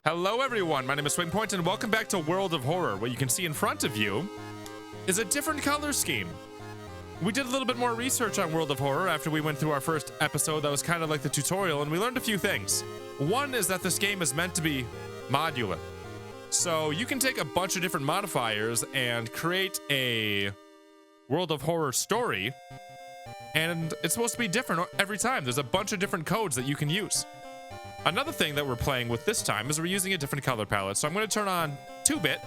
Hello everyone, my name is SwingPoynt and welcome back to World of Horror. What you can see in front of you is a different color scheme. We did a little bit more research on World of Horror after we went through our first episode that was kind of like the tutorial, and we learned a few things. One is that this game is meant to be modular. So you can take a bunch of different modifiers and create a World of Horror story, and it's supposed to be different every time. There's a bunch of different codes that you can use. Another thing that we're playing with this time is we're using a different color palette. So I'm going to turn on 2-bit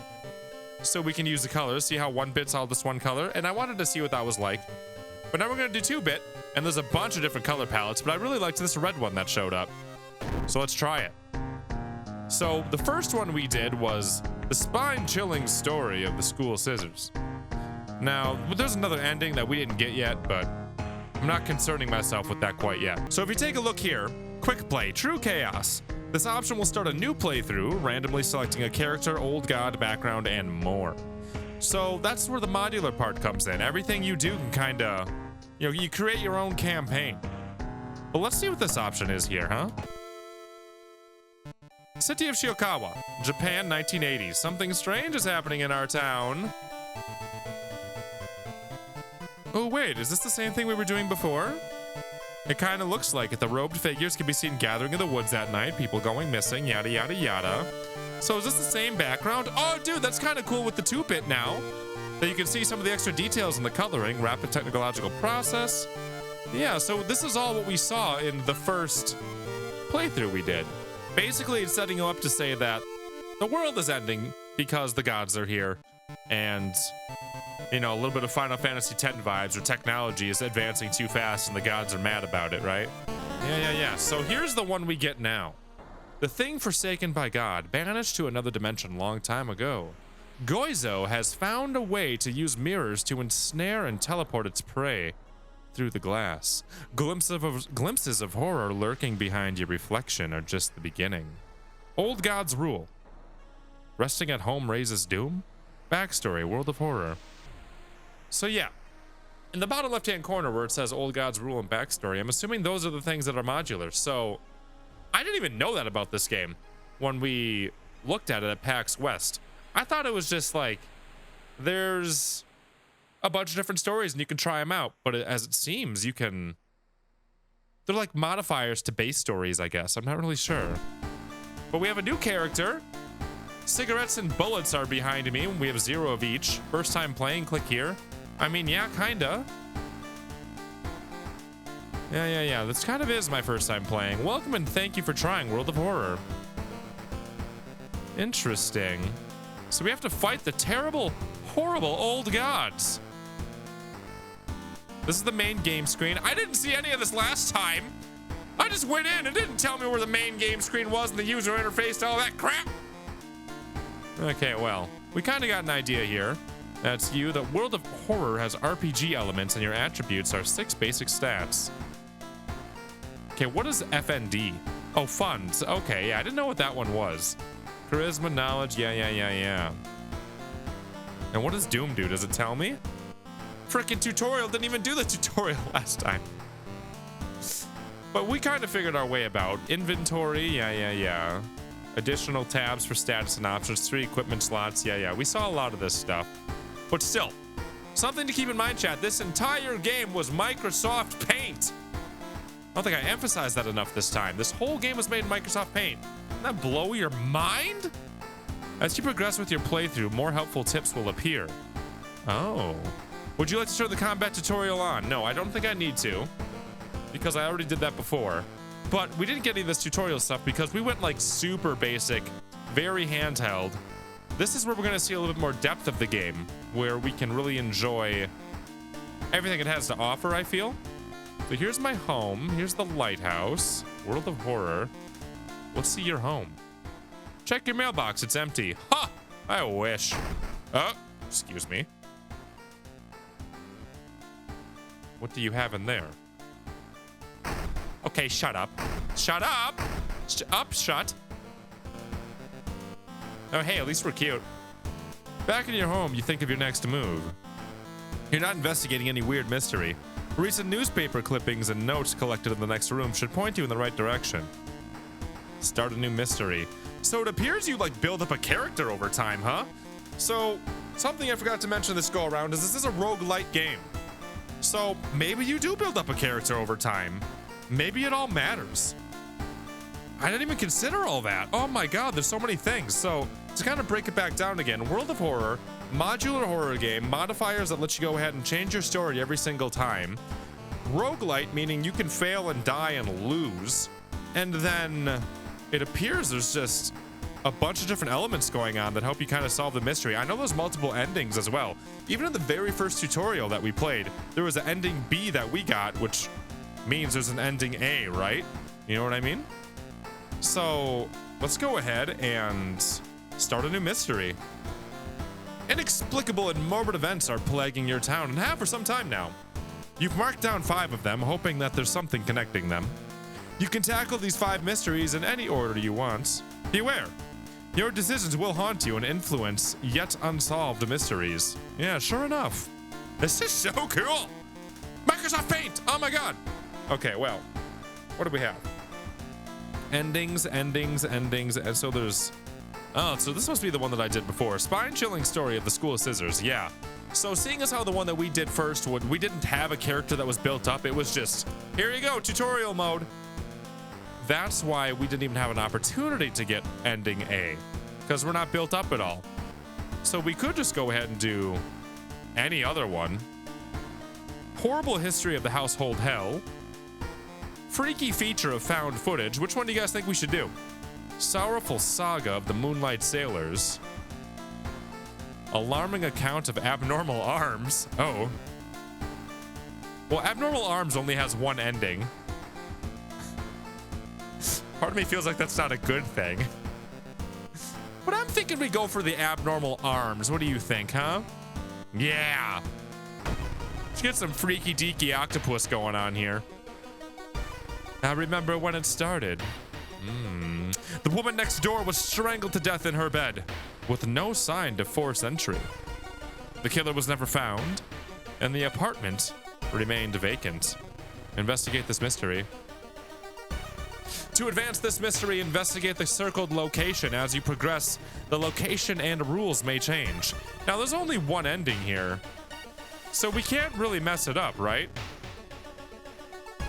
so we can use the colors, see how 1-bit's all this one color. And I wanted to see what that was like. But now we're going to do 2-bit, and there's a bunch of different color palettes, but I really liked this red one that showed up. So let's try it. So the first one we did was the spine-chilling story of the school scissors. Now, there's another ending that we didn't get yet, but I'm not concerning myself with that quite yet. So if you take a look here, Quick Play, True Chaos. This option will start a new playthrough, randomly selecting a character, old god, background, and more. So that's where the modular part comes in. Everything you do can kinda, you create your own campaign. But let's see what this option is here, huh? City of Shiokawa, Japan, 1980s. Something strange is happening in our town. Oh wait, is this the same thing we were doing before? It kind of looks like it. The robed figures can be seen gathering in the woods at night, people going missing, yada yada yada. So is this the same background? Oh dude, that's kind of cool with the 2-bit now. That you can see some of the extra details in the coloring, rapid technological process. Yeah, so this is all what we saw in the first playthrough we did. Basically, it's setting you up to say that the world is ending because the gods are here. And a little bit of Final Fantasy X vibes, where technology is advancing too fast and the gods are mad about it, right? Yeah. So here's the one we get now. The thing forsaken by God, banished to another dimension long time ago. Goizo has found a way to use mirrors to ensnare and teleport its prey through the glass. Glimpses of horror lurking behind your reflection are just the beginning. Old gods rule. Resting at home raises doom? Backstory, World of Horror. So yeah, in the bottom left-hand corner where it says Old Gods Rule and Backstory, I'm assuming those are the things that are modular. So I didn't even know that about this game when we looked at it at PAX West. I thought it was just like, there's a bunch of different stories and you can try them out. But as it seems, they're like modifiers to base stories, I guess. I'm not really sure. But we have a new character. Cigarettes and bullets are behind me. We have 0 of each. First time playing, click here. I mean, yeah, kinda. Yeah. This kind of is my first time playing. Welcome and thank you for trying World of Horror. Interesting. So we have to fight the terrible, horrible old gods. This is the main game screen. I didn't see any of this last time. I just went in and didn't tell me where the main game screen was and the user interface and all that crap. Okay, well, we kind of got an idea here. That's you. The World of Horror has RPG elements and your attributes are 6 basic stats. Okay, what is FND? Oh, funds. Okay, yeah, I didn't know what that one was. Charisma, knowledge, yeah. And what does Doom do? Does it tell me? Frickin' tutorial didn't even do the tutorial last time. But we kind of figured our way about. Inventory, yeah. Additional tabs for status and options, 3 equipment slots, yeah. We saw a lot of this stuff. But still, something to keep in mind, chat. This entire game was Microsoft Paint. I don't think I emphasized that enough this time. This whole game was made in Microsoft Paint. Doesn't that blow your mind? As you progress with your playthrough, more helpful tips will appear. Oh. Would you like to turn the combat tutorial on? No, I don't think I need to, because I already did that before. But we didn't get any of this tutorial stuff because we went like super basic, very handheld. This is where we're going to see a little bit more depth of the game, where we can really enjoy everything it has to offer, I feel. So here's my home. Here's the lighthouse. World of Horror. Let's see your home. Check your mailbox. It's empty. Ha! I wish. Oh, excuse me. What do you have in there? Okay, shut up. Shut up! Shut. Oh, hey, at least we're cute. Back in your home, you think of your next move. You're not investigating any weird mystery. Recent newspaper clippings and notes collected in the next room should point you in the right direction. Start a new mystery. So it appears you like build up a character over time, huh? So something I forgot to mention this go around is this is a roguelite game. So maybe you do build up a character over time. Maybe it all matters. I didn't even consider all that. Oh my God, there's so many things. So to kind of break it back down again, World of Horror, modular horror game, modifiers that let you go ahead and change your story every single time. Roguelite, meaning you can fail and die and lose. And then it appears there's just a bunch of different elements going on that help you kind of solve the mystery. I know there's multiple endings as well. Even in the very first tutorial that we played, there was an ending B that we got, which means there's an ending A, right? You know what I mean? So let's go ahead and start a new mystery. Inexplicable and morbid events are plaguing your town and have for some time now. You've marked down 5 of them, hoping that there's something connecting them. You can tackle these 5 mysteries in any order you want. Beware, your decisions will haunt you and influence yet unsolved mysteries. Yeah, sure enough. This is so cool. Microsoft Paint, oh my God. Okay, well, what do we have? Endings, and so there's, oh, so this must be the one that I did before. Spine-chilling story of the School of Scissors, yeah. So seeing as how the one that we did first, we didn't have a character that was built up, it was just, here you go, tutorial mode. That's why we didn't even have an opportunity to get ending A, because we're not built up at all. So we could just go ahead and do any other one. Horrible history of the household hell. Freaky feature of found footage. Which one do you guys think we should do? Sorrowful saga of the Moonlight Sailors. Alarming account of abnormal arms. Oh. Well, abnormal arms only has one ending. Part of me feels like that's not a good thing. But I'm thinking we go for the abnormal arms. What do you think, huh? Yeah. Let's get some freaky deaky octopus going on here. I remember when it started. The woman next door was strangled to death in her bed, with no sign to force entry. The killer was never found, and the apartment remained vacant. Investigate this mystery. To advance this mystery, investigate the circled location. As you progress, the location and rules may change. Now, there's only one ending here, so we can't really mess it up, right?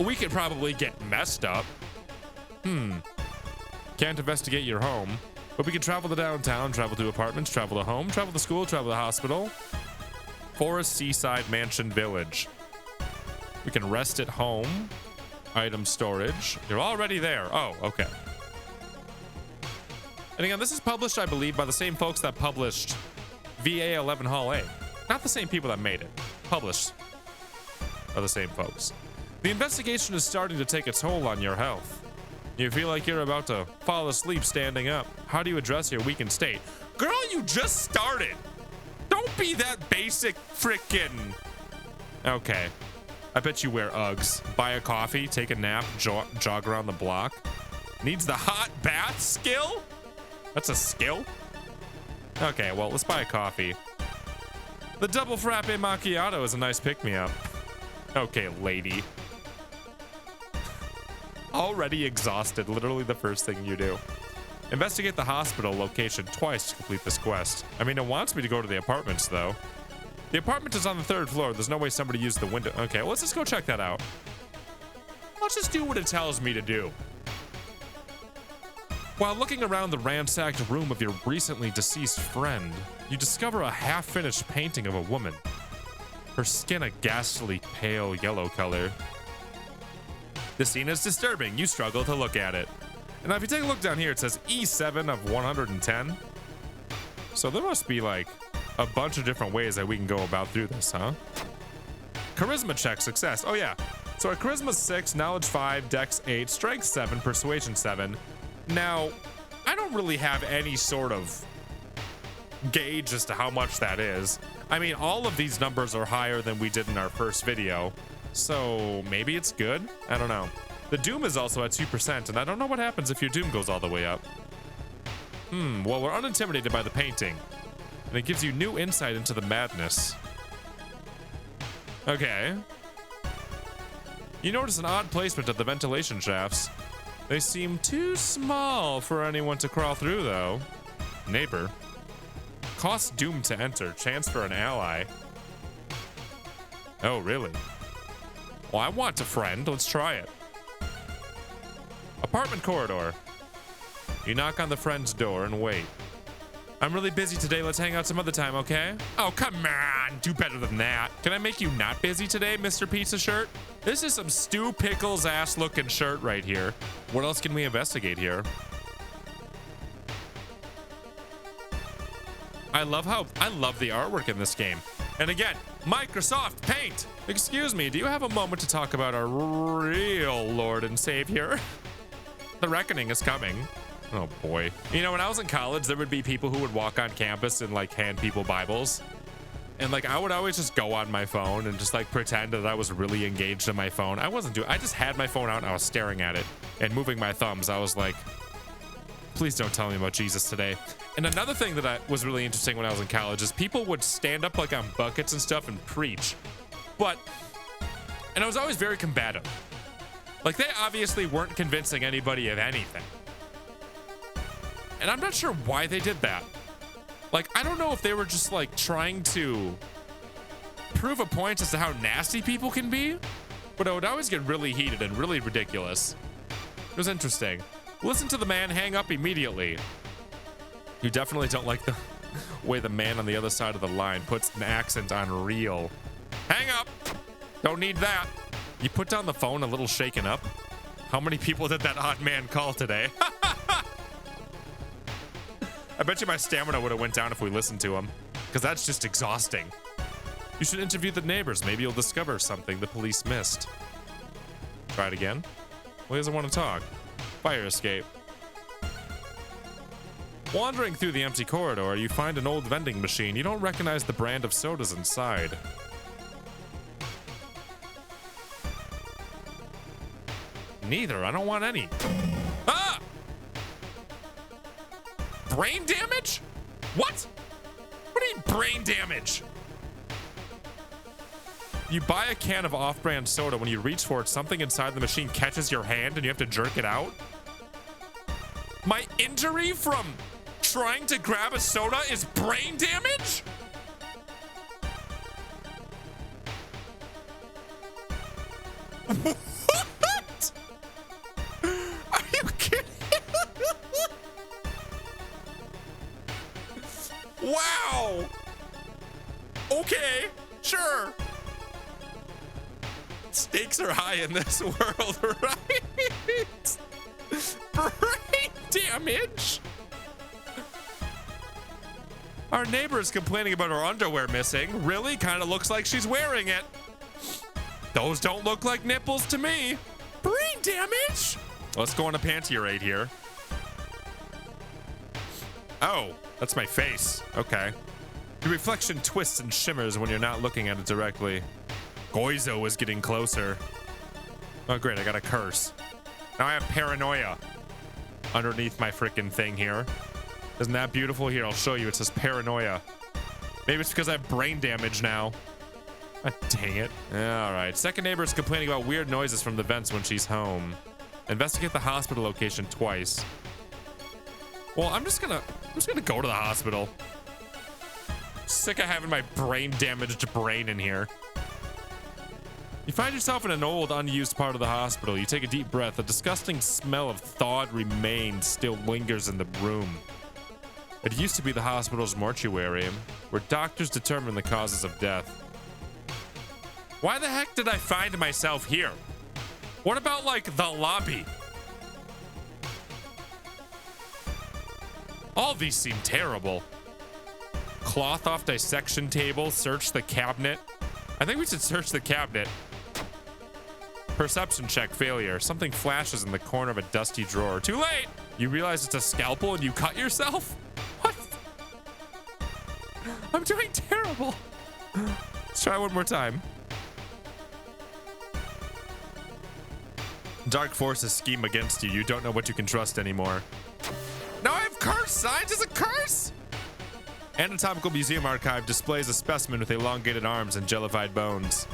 We could probably get messed up. Can't investigate your home, but we can travel to downtown, travel to apartments, travel to home, travel to school, travel to hospital. Forest, seaside, mansion, village. We can rest at home. Item storage. You're already there. Oh, okay. And again, this is published, I believe, by the same folks that published VA 11 Hall A. Not the same people that made it. Published by the same folks. The investigation is starting to take a toll on your health. You feel like you're about to fall asleep standing up. How do you address your weakened state? Girl, you just started. Don't be that basic frickin'. Okay. I bet you wear Uggs. Buy a coffee, take a nap, jog around the block. Needs the hot bath skill? That's a skill? Okay, well, let's buy a coffee. The double frappe macchiato is a nice pick-me-up. Okay, lady. Already exhausted, literally the first thing you do. Investigate the hospital location twice to complete this quest. I mean, it wants me to go to the apartments, though. The apartment is on the 3rd floor. There's no way somebody used the window. Okay, well, let's just go check that out. Let's just do what it tells me to do. While looking around the ransacked room of your recently deceased friend, you discover a half-finished painting of a woman. Her skin a ghastly pale yellow color. The scene is disturbing. You struggle to look at it. And now if you take a look down here, it says E7 of 110. So there must be like a bunch of different ways that we can go about through this, huh? Charisma check, success. Oh yeah. So our charisma 6, knowledge 5, dex 8, strength 7, persuasion 7. Now, I don't really have any sort of gauge as to how much that is. I mean, all of these numbers are higher than we did in our first video. So maybe it's good? I don't know. The Doom is also at 2%, and I don't know what happens if your Doom goes all the way up. Well, we're unintimidated by the painting, and it gives you new insight into the madness. Okay. You notice an odd placement of the ventilation shafts. They seem too small for anyone to crawl through, though. Neighbor. Cost doomed to enter. Chance for an ally. Oh, really? Well, I want a friend. Let's try it. Apartment corridor. You knock on the friend's door and wait. I'm really busy today. Let's hang out some other time, okay? Oh, come on. Do better than that. Can I make you not busy today, Mr. Pizza Shirt? This is some Stu Pickles ass looking shirt right here. What else can we investigate here? I love the artwork in this game. And again, Microsoft Paint. Excuse me, do you have a moment to talk about our real Lord and Savior? The reckoning is coming. Oh boy. You know, when I was in college, there would be people who would walk on campus and like hand people Bibles. And like I would always just go on my phone and just like pretend that I was really engaged in my phone. I just had my phone out and I was staring at it and moving my thumbs. I was like, please don't tell me about Jesus today. And another thing that was really interesting when I was in college is people would stand up like on buckets and stuff and preach. And I was always very combative. Like they obviously weren't convincing anybody of anything. And I'm not sure why they did that. Like, I don't know if they were just like trying to prove a point as to how nasty people can be, but it would always get really heated and really ridiculous. It was interesting. Listen to the man hang up immediately. You definitely don't like the way the man on the other side of the line puts an accent on real. Hang up. Don't need that. You put down the phone a little shaken up. How many people did that odd man call today? I bet you my stamina would have went down if we listened to him, because that's just exhausting. You should interview the neighbors. Maybe you'll discover something the police missed. Try it again. Well, he doesn't want to talk. Fire escape. Wandering through the empty corridor, you find an old vending machine. You don't recognize the brand of sodas inside. Neither. I don't want any. Ah! Brain damage? What? What do you mean brain damage? You buy a can of off-brand soda. When you reach for it, something inside the machine catches your hand and you have to jerk it out? My injury from trying to grab a soda is brain damage? What? Are you kidding? Wow. Okay, sure. Stakes are high in this world, right? Brain damage. Our neighbor is complaining about her underwear missing. Really? Kind of looks like she's wearing it. Those don't look like nipples to me. Brain damage. Let's go on a panty raid here. Oh, that's my face. Okay. The reflection twists and shimmers when you're not looking at it directly. Goizo is getting closer. Oh, great. I got a curse. Now I have paranoia underneath my freaking thing here. Isn't that beautiful? Here, I'll show you. It says paranoia. Maybe it's because I have brain damage now. Ah, dang it. All right. Second neighbor is complaining about weird noises from the vents when she's home. Investigate the hospital location twice. Well, I'm just gonna go to the hospital. Sick of having my brain damaged brain in here. You find yourself in an old, unused part of the hospital. You take a deep breath. A disgusting smell of thawed remains still lingers in the room. It used to be the hospital's mortuary, where doctors determine the causes of death. Why the heck did I find myself here? What about, like, the lobby? All these seem terrible. Cloth off dissection table. Search the cabinet. I think we should search the cabinet. Perception check failure. Something flashes in the corner of a dusty drawer. Too late! You realize it's a scalpel and you cut yourself? What? I'm doing terrible. Let's try one more time. Dark forces scheme against you. You don't know what you can trust anymore. Now I have curse signs. Is a curse? Anatomical Museum Archive displays a specimen with elongated arms and jellified bones.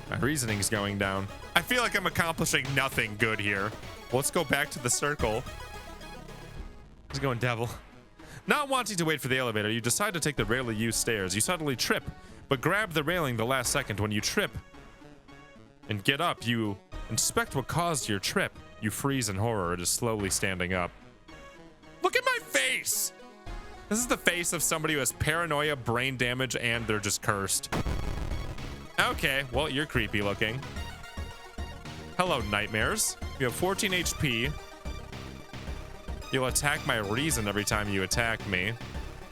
My reasoning's going down. I feel like I'm accomplishing nothing good here. Let's go back to the circle. He's going devil. Not wanting to wait for the elevator, you decide to take the rarely used stairs. You suddenly trip, but grab the railing the last second. When you trip and get up, you inspect what caused your trip. You freeze in horror. It is slowly standing up. Look at my face! This is the face of somebody who has paranoia, brain damage, and they're just cursed. Okay, well, you're creepy looking. Hello, nightmares. You have 14 HP. You'll attack my reason every time you attack me.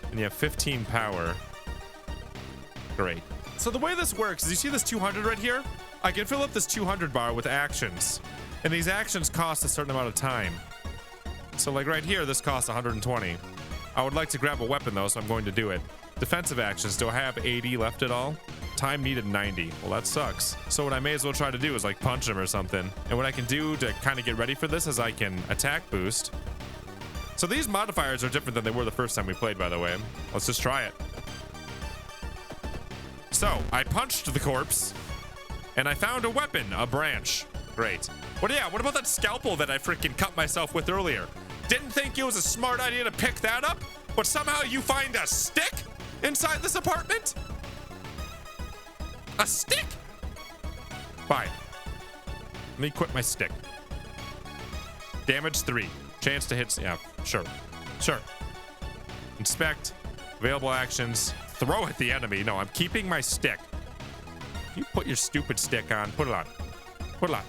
And you have 15 power. Great. So the way this works is you see this 200 right here? I can fill up this 200 bar with actions. And these actions cost a certain amount of time. So like right here, this costs 120. I would like to grab a weapon though, so I'm going to do it. Defensive actions, do I have 80 left at all? Time needed 90. Well, that sucks. So what I may as well try to do is like punch him or something. And what I can do to kind of get ready for this is I can attack boost. So these modifiers are different than they were the first time we played, by the way. Let's just try it. So I punched the corpse and I found a weapon, a branch. Great. What about that scalpel that I freaking cut myself with earlier? Didn't think it was a smart idea to pick that up, but somehow you find a stick inside this apartment? A stick? Fine. Let me equip my stick. Damage 3. Chance to hit. Yeah, sure. Sure. Inspect. Available actions. Throw at the enemy. No, I'm keeping my stick. You put your stupid stick on. Put it on. Put it on.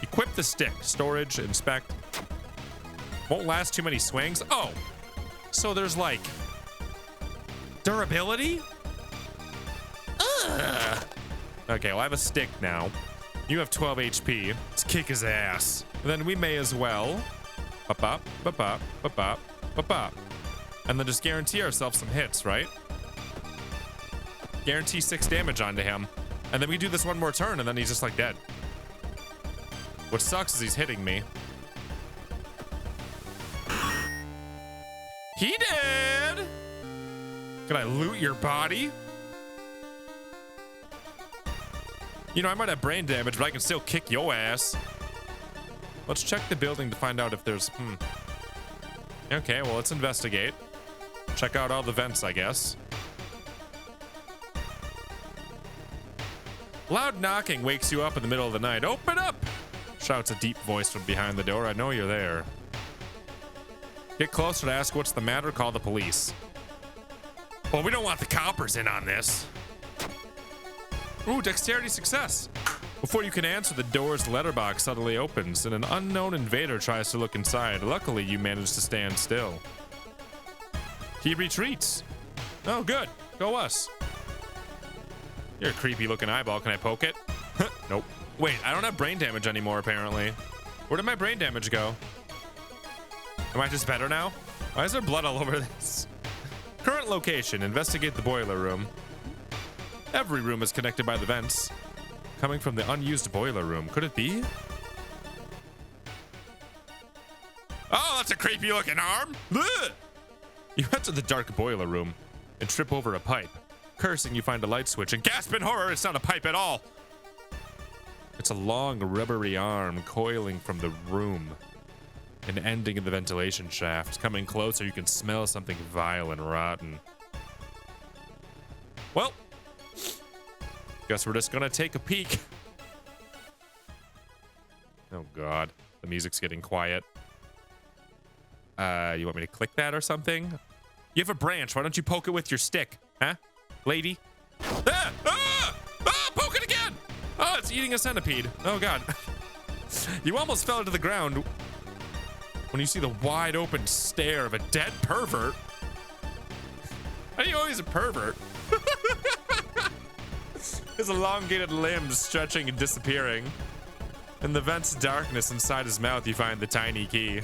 Equip the stick. Storage. Inspect. Won't last too many swings. Oh. So there's like durability? Ugh. Okay, well, I have a stick now. You have 12 HP. Let's kick his ass. And then we may as well bop, bop, bop, bop, bop, bop, bop. And then just guarantee ourselves some hits, right? Guarantee 6 damage onto him. And then we do this one more turn, and then he's just like dead. What sucks is he's hitting me. He did! Can I loot your body? You know, I might have brain damage, but I can still kick your ass. Let's check the building to find out if there's... Okay, well, let's investigate. Check out all the vents, I guess. Loud knocking wakes you up in the middle of the night. Open up! Shouts a deep voice from behind the door. I know you're there. Get closer to ask what's the matter. Call the police. Well, we don't want the coppers in on this. Ooh, dexterity success. Before you can answer, the door's letterbox suddenly opens and an unknown invader tries to look inside. Luckily, you manage to stand still. He retreats. Oh, good. Go us. You're a creepy looking eyeball. Can I poke it? Nope. Wait, I don't have brain damage anymore, apparently. Where did my brain damage go? Am I just better now? Why is there blood all over this? Current location. Investigate the boiler room. Every room is connected by the vents. Coming from the unused boiler room. Could it be? Oh, that's a creepy looking arm. Ugh! You enter the dark boiler room and trip over a pipe. Cursing, you find a light switch and gasp in horror. It's not a pipe at all. It's a long rubbery arm coiling from the room and ending in the ventilation shaft. Coming closer, you can smell something vile and rotten. Well, guess we're just gonna take a peek. Oh God, the music's getting quiet. You want me to click that or something? You have a branch. Why don't you poke it with your stick, huh, lady? Ah! Ah! Ah! Poke it again! Oh, it's eating a centipede. Oh God. You almost fell to the ground when you see the wide open stare of a dead pervert. How are you always a pervert? His elongated limbs stretching and disappearing. In the vent's darkness inside his mouth, you find the tiny key.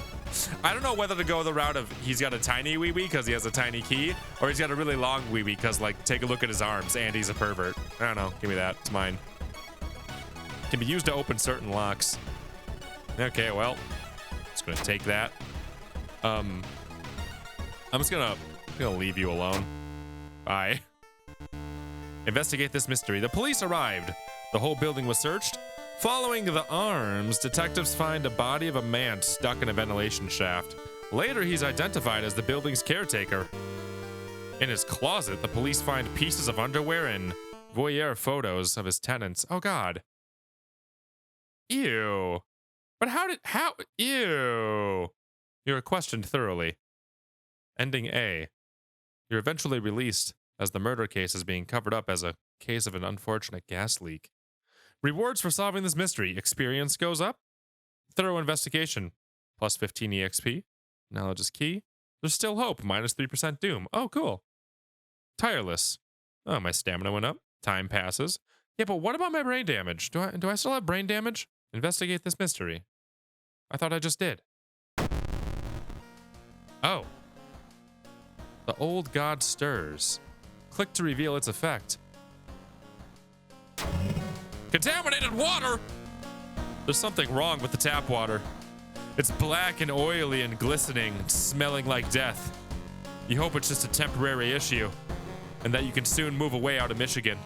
I don't know whether to go the route of he's got a tiny wee-wee because he has a tiny key, or he's got a really long wee-wee because, like, take a look at his arms and he's a pervert. I don't know. Give me that. It's mine. Can be used to open certain locks. Okay, well, just gonna take that. I'm just gonna leave you alone. Bye. Investigate this mystery. The police arrived. The whole building was searched. Following the arms, detectives find a body of a man stuck in a ventilation shaft. Later, he's identified as the building's caretaker. In his closet, the police find pieces of underwear and voyeur photos of his tenants. Oh, God. Ew. But ew. You're questioned thoroughly. Ending A. You're eventually released as the murder case is being covered up as a case of an unfortunate gas leak. Rewards for solving this mystery. Experience goes up. Thorough investigation. Plus 15 EXP. Knowledge is key. There's still hope. Minus 3% doom. Oh, cool. Tireless. Oh, my stamina went up. Time passes. Yeah, but what about my brain damage? Do I still have brain damage? Investigate this mystery. I thought I just did. Oh. The old god stirs. Click to reveal its effect. Contaminated water! There's something wrong with the tap water. It's black and oily and glistening, smelling like death. You hope it's just a temporary issue, and that you can soon move away out of Michigan.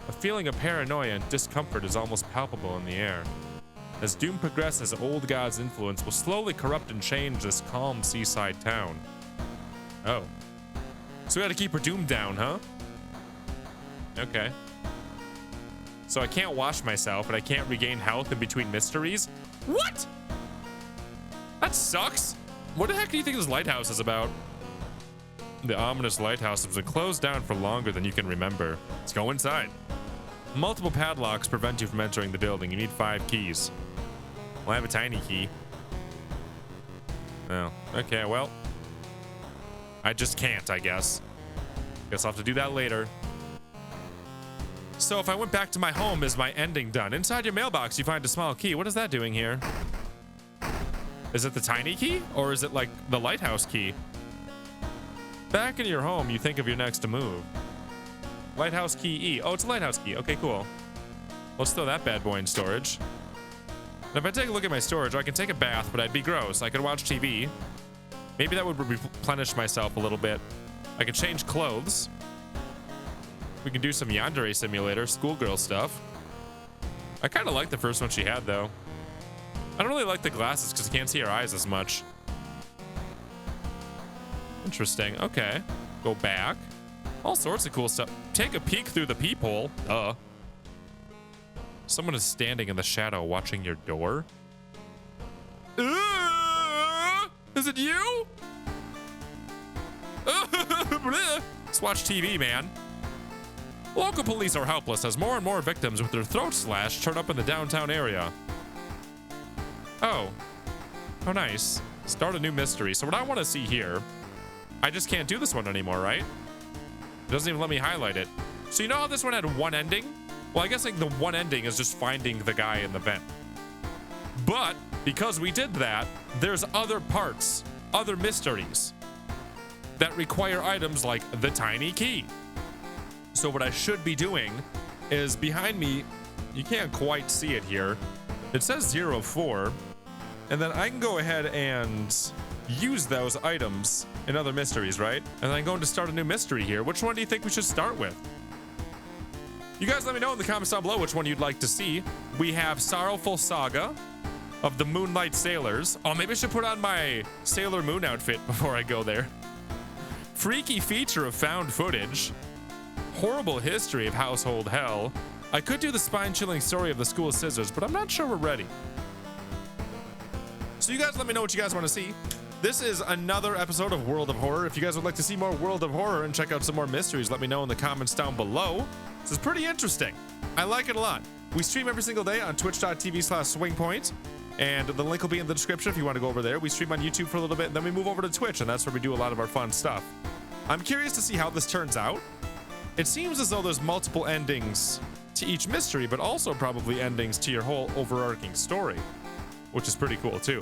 A feeling of paranoia and discomfort is almost palpable in the air. As doom progresses, Old God's influence will slowly corrupt and change this calm seaside town. Oh. So we gotta keep her doom down, huh? Okay. So I can't wash myself, and I can't regain health in between mysteries? What? That sucks. What the heck do you think this lighthouse is about? The ominous lighthouse has been closed down for longer than you can remember. Let's go inside. Multiple padlocks prevent you from entering the building. You need 5 keys. Well, I have a tiny key. Oh, okay, well. I just can't, I guess. Guess I'll have to do that later. So if I went back to my home, is my ending done? Inside your mailbox, you find a small key. What is that doing here? Is it the tiny key? Or is it like the lighthouse key? Back in your home, you think of your next move. Lighthouse key E. Oh, it's a lighthouse key. Okay, cool. Let's throw that bad boy in storage. And if I take a look at my storage, I can take a bath, but I'd be gross. I could watch TV. Maybe that would replenish myself a little bit. I could change clothes. We can do some yandere simulator, schoolgirl stuff. I kind of like the first one she had, though. I don't really like the glasses because I can't see her eyes as much. Interesting. Okay. Go back. All sorts of cool stuff. Take a peek through the peephole. Someone is standing in the shadow watching your door. Is it you? Let's watch TV, man. Local police are helpless as more and more victims with their throats slashed turn up in the downtown area. Oh. Oh, nice. Start a new mystery. So what I want to see here, I just can't do this one anymore, right? It doesn't even let me highlight it. So you know how this one had one ending? Well, I guess like the one ending is just finding the guy in the vent. But because we did that, there's other parts, other mysteries that require items like the tiny key. So what I should be doing is behind me, you can't quite see it here. It says 04, and then I can go ahead and use those items in other mysteries, right? And then I'm going to start a new mystery here. Which one do you think we should start with? You guys let me know in the comments down below which one you'd like to see. We have Sorrowful Saga of the Moonlight Sailors. Oh, maybe I should put on my Sailor Moon outfit before I go there. Freaky feature of found footage. Horrible history of household hell. I could do the spine-chilling story of the School of Scissors, but I'm not sure we're ready. So you guys let me know what you guys want to see. This is another episode of World of Horror. If you guys would like to see more World of Horror and check out some more mysteries, let me know in the comments down below. This is pretty interesting. I like it a lot. We stream every single day on twitch.tv/SwingPoynt, and the link will be in the description if you want to go over there. We stream on YouTube for a little bit, and then we move over to Twitch, and that's where we do a lot of our fun stuff. I'm curious to see how this turns out. It seems as though there's multiple endings to each mystery, but also probably endings to your whole overarching story, which is pretty cool too.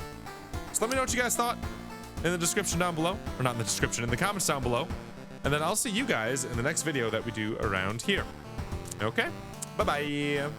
So let me know what you guys thought in the description down below, or not in the description, in the comments down below, and then I'll see you guys in the next video that we do around here. Okay, bye-bye.